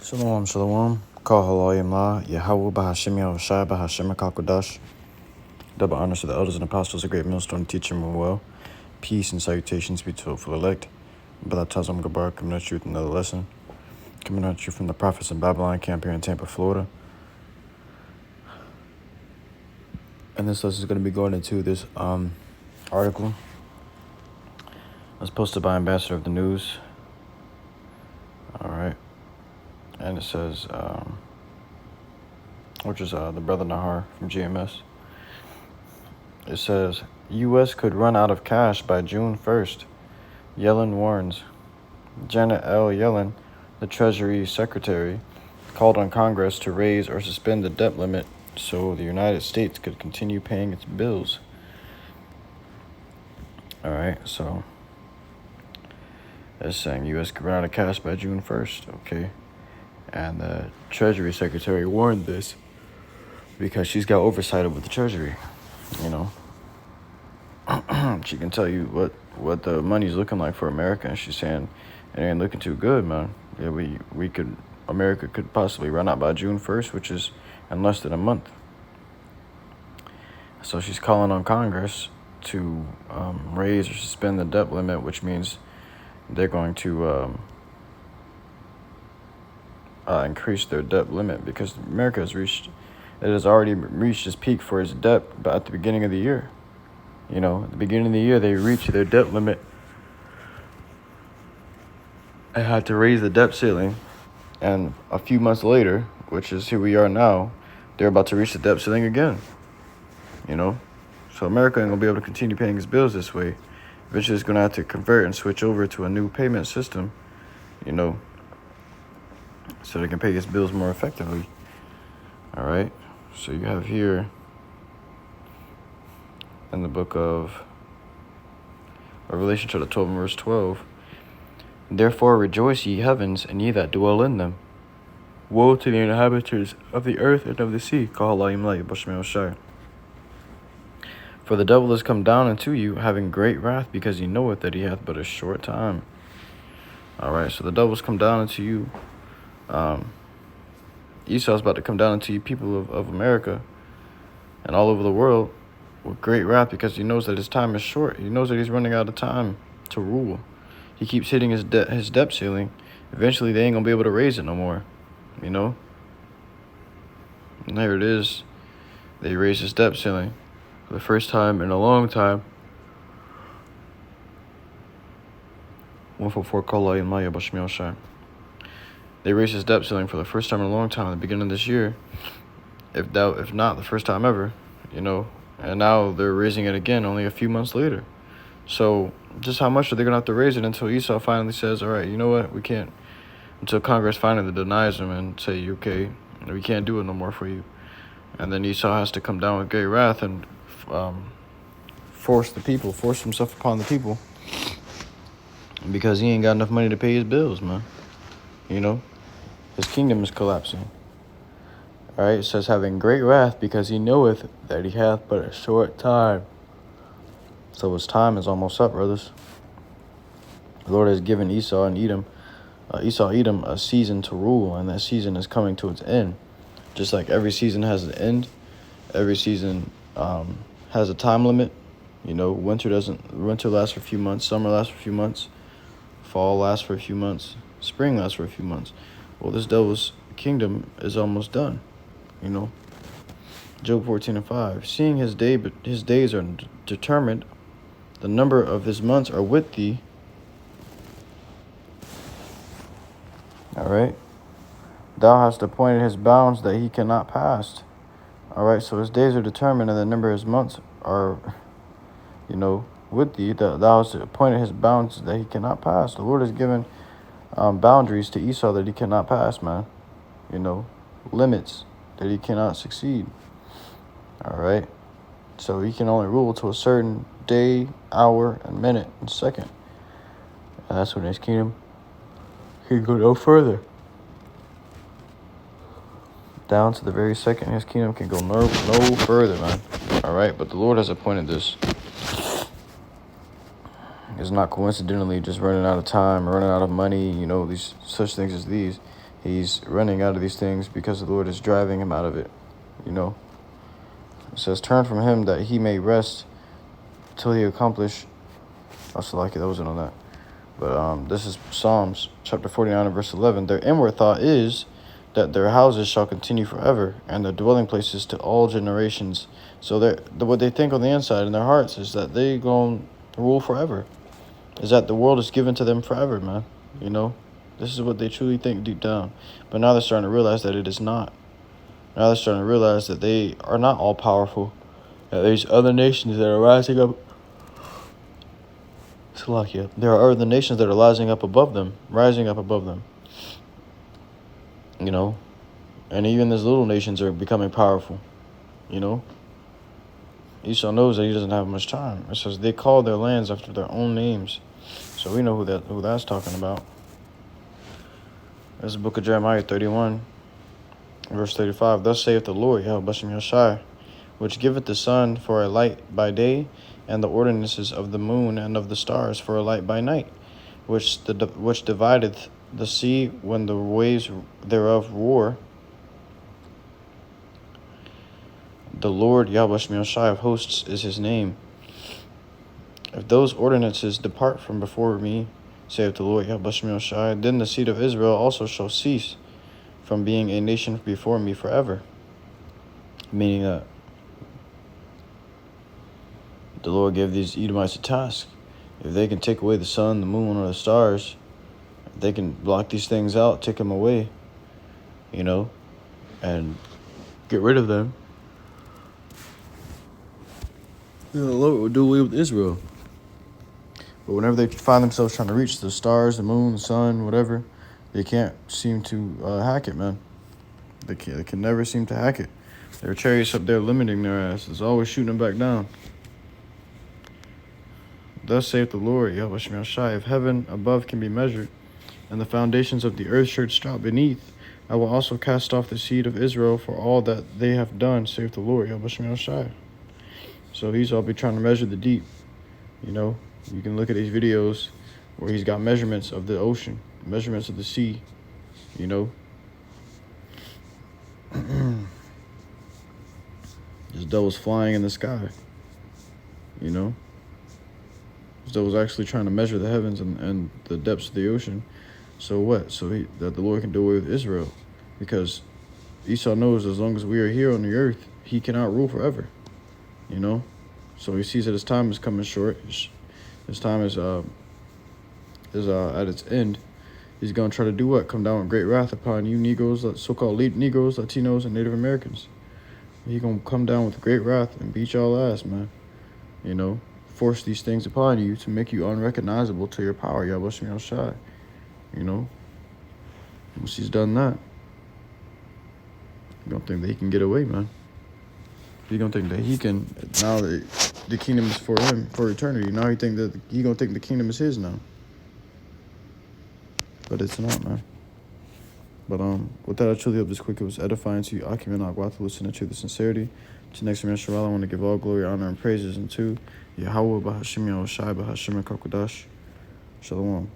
Shalom, shalom. Call HALALYAM, YAHAWAH, BAHASHAM, BAHASHAM, QADASH. Double honors to the elders and apostles, a great millstone teacher, and well. Peace and salutations be to the elect. Balatazam Gabar, coming at you with another lesson. Coming at you from the prophets in Babylon camp here in Tampa, Florida. And this lesson is going to be going into this article. It was posted by Ambassador of the News. All right. And it says, which is the brother Nahar from GMS. It says, U.S. could run out of cash by June 1st. Yellen warns. Janet L. Yellen, the Treasury Secretary, called on Congress to raise or suspend the debt limit so the United States could continue paying its bills. All right, so it's saying U.S. could run out of cash by June 1st, okay? And the Treasury Secretary warned this because she's got oversight over the Treasury, you know. She can tell you what the money's looking like for America, and she's saying it ain't looking too good, man. Yeah, America could possibly run out by June 1st, which is in less than a month. So she's calling on Congress to raise or suspend the debt limit, which means they're going to increase their debt limit because America has already reached its peak for its debt at the beginning of the year. You know, at the beginning of the year, they reached their debt limit and had to raise the debt ceiling. And a few months later, which is here we are now, they're about to reach the debt ceiling again. You know, so America ain't going to be able to continue paying its bills this way. Eventually, it's going to have to convert and switch over to a new payment system, you know, so they can pay its bills more effectively. All right, so you have here in the book of Revelation chapter 12 and verse 12, therefore rejoice, ye heavens, and ye that dwell in them. Woe to the inhabitants of the earth and of the sea. For the devil is come down unto you, having great wrath, because he knoweth that he hath but a short time. All right, so the devil's come down unto you. Esau's about to come down into you, people of America and all over the world, with great wrath, because he knows that his time is short. He knows that he's running out of time to rule. He keeps hitting his debt ceiling. Eventually, they ain't going to be able to raise it no more, you know? And there it is. They raised his debt ceiling for the first time in a long time. 144 Kala in Maya Bashmiel. They raised his debt ceiling for the first time in a long time at the beginning of this year. If not the first time ever, you know. And now they're raising it again only a few months later. So just how much are they going to have to raise it until Esau finally says, all right, you know what, we can't, until Congress finally denies him and say, okay, we can't do it no more for you. And then Esau has to come down with great wrath and force himself upon the people because he ain't got enough money to pay his bills, man. You know, his kingdom is collapsing. All right, it says, having great wrath, because he knoweth that he hath but a short time. So his time is almost up, brothers. The Lord has given Esau and Edom a season to rule, and that season is coming to its end. Just like every season has an end, every season has a time limit. You know, winter lasts for a few months, summer lasts for a few months, fall lasts for a few months, spring lasts for a few months. Well, this devil's kingdom is almost done. You know, Job 14:5. Seeing his days are determined, the number of his months are with thee. All right. Thou hast appointed his bounds that he cannot pass. All right. So his days are determined, and the number of his months are, you know, with thee. Thou hast appointed his bounds that he cannot pass. The Lord has given boundaries to Esau that he cannot pass, man. You know, limits that he cannot succeed. All right. So he can only rule to a certain day, hour, and minute, and second. And that's when his kingdom can go no further. Down to the very second, his kingdom can go no further, man. All right. But the Lord has appointed this. It's not coincidentally just running out of time, running out of money, you know, these such things as these. He's running out of these things because the Lord is driving him out of it, you know. It says, turn from him that he may rest till he accomplish. I also like it, that wasn't on that. But this is Psalms chapter 49 and verse 11. Their inward thought is that their houses shall continue forever, and their dwelling places to all generations. So what they think on the inside in their hearts is that they going to rule forever. Is that the world is given to them forever, man. You know, this is what they truly think deep down. But now they're starting to realize that it is not. Now they're starting to realize that they are not all powerful. That there's other nations that are rising up. Salakia. There are other nations that are rising up above them. You know, and even these little nations are becoming powerful. You know, Esau knows that he doesn't have much time. It says they call their lands after their own names. So we know who that's talking about. That's the book of Jeremiah 31, verse 35. Thus saith the Lord, YAHAWASHI, which giveth the sun for a light by day, and the ordinances of the moon and of the stars for a light by night, which divideth the sea when the waves thereof roar. The Lord YAHAWASHI of hosts is his name. If those ordinances depart from before me, saith the Lord YAHAWASHI, then the seed of Israel also shall cease from being a nation before me forever. Meaning that the Lord gave these Edomites a task. If they can take away the sun, the moon, or the stars, if they can block these things out, take them away, you know, and get rid of them, then the Lord will do away with Israel. But whenever they find themselves trying to reach the stars, the moon, the sun, whatever, they can't seem to hack it, man. They can never seem to hack it. Their chariots up there limiting their asses, always shooting them back down. Thus saith the Lord, YAHAWASHI, if heaven above can be measured, and the foundations of the earth searched out beneath, I will also cast off the seed of Israel for all that they have done, saith the Lord, YAHAWASHI. So he's all be trying to measure the deep. You know, you can look at these videos where he's got measurements of the ocean, measurements of the sea, you know. This devil's flying in the sky, you know. This devil's actually trying to measure the heavens and the depths of the ocean. So what? So that the Lord can do away with Israel. Because Esau knows as long as we are here on the earth, he cannot rule forever, you know. So he sees that his time is coming short. His time is at its end. He's going to try to do what? Come down with great wrath upon you Negroes, so-called Negroes, Latinos, and Native Americans. He's going to come down with great wrath and beat y'all ass, man. You know, force these things upon you to make you unrecognizable to your power, YAHAWASHI. You know, once he's done that, you don't think that he can get away, man. You don't think that he can, now that the kingdom is for him, for eternity. Now he gonna think the kingdom is his now. But it's not, man. But with that, I truly hope this quick it was edifying to you. Akim and Agwa to listen to the sincerity. To next man Shalom, I want to give all glory, honor, and praises unto Yahawah, BAHASHAM, YAHAWASHI, BAHASHAM, QADASH. Shalom.